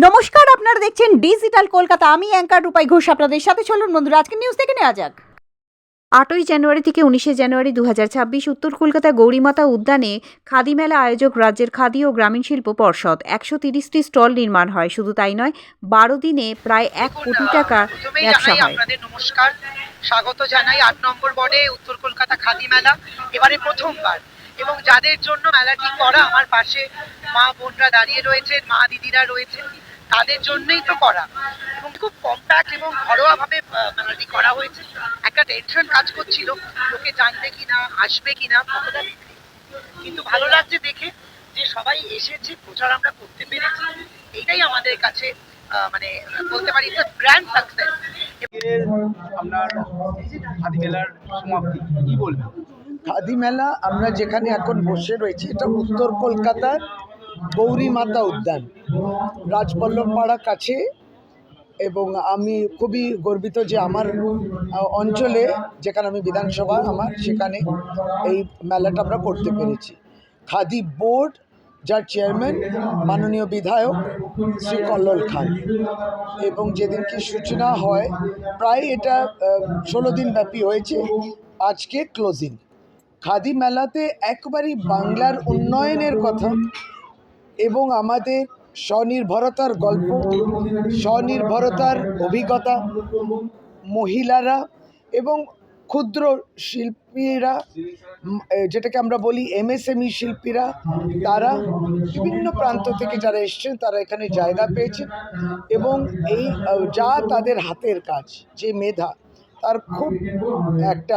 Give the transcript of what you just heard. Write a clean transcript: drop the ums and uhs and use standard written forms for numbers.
নমস্কার, আপনারা দেখছেন ডিজিটাল কলকাতা। আমি অ্যাঙ্কার রূপাই ঘোষ আপনাদের সাথে। চলুন বন্ধুরা, আজকে নিউজ থেকে নেওয়া যাক। 8ই জানুয়ারি থেকে 19শে জানুয়ারি 2026 উত্তর কলকাতা গৌরীমাতা উদ্যানে খাদি মেলা আয়োজক রাজ্যের খাদি ও গ্রামীণ শিল্প পর্ষদ। 130টি স্টল নির্মাণ হয়। শুধু তাই নয়, 12 দিনে প্রায় 1 কোটি টাকা ব্যবসা হয়। আপনাদের নমস্কার, স্বাগত জানাই 8 নম্বর ওয়ার্ডে উত্তর কলকাতা খাদি মেলা এবারে প্রথমবার। এবং যাদের জন্য মেলাটি করা, আমার পাশে মা বোনরা দাঁড়িয়ে রয়েছেন, মা দিদিরা রয়েছেন, তাদের জন্যই তো করা। এবং খুব কম্প্যাক্ট এবং ঘরোয়াভাবে মেলাটি করা হয়েছে। একটা টেনশন কাজ করছিল, লোকে জানবে কিনা, আসবে কিনা, কতটা বিক্রি। কিন্তু ভালো লাগছে দেখে যে সবাই এসেছে, প্রচার আমরা করতে পেরেছি। এইটাই আমাদের কাছে মানে বলতে পারি গ্র্যান্ড সাকসেস। আপনার খাদি মেলার সমাপ্তি কি বলবেন? খাদি মেলা আমরা যেখানে এখন বসে রয়েছি, এটা উত্তর কলকাতার গৌরীমাতা উদ্যান, রাজপল্লব পাড়ার কাছে। এবং আমি খুবই গর্বিত যে আমার অঞ্চলে, যেখানে আমি বিধানসভা আমার, সেখানে এই মেলাটা আমরা করতে পেরেছি। খাদি বোর্ড, যার চেয়ারম্যান মাননীয় বিধায়ক শ্রী কল্লোল খান, এবং যেদিনকে সূচনা হয়, প্রায় এটা 16 দিন ব্যাপী হয়েছে। আজকে ক্লোজিং। খাদি মেলাতে একবারই বাংলার উন্নয়নের কথা এবং আমাদের স্বনির্ভরতার গল্প, স্বনির্ভরতার অভিজ্ঞতা, মহিলারা এবং ক্ষুদ্র শিল্পীরা, যেটাকে আমরা বলি এমএসএমই শিল্পীরা, তারা বিভিন্ন প্রান্ত থেকে যারা এসছেন, তারা এখানে জায়গা পেয়েছেন। এবং এই যা তাদের হাতের কাজ, যে মেধা, তার খুব একটা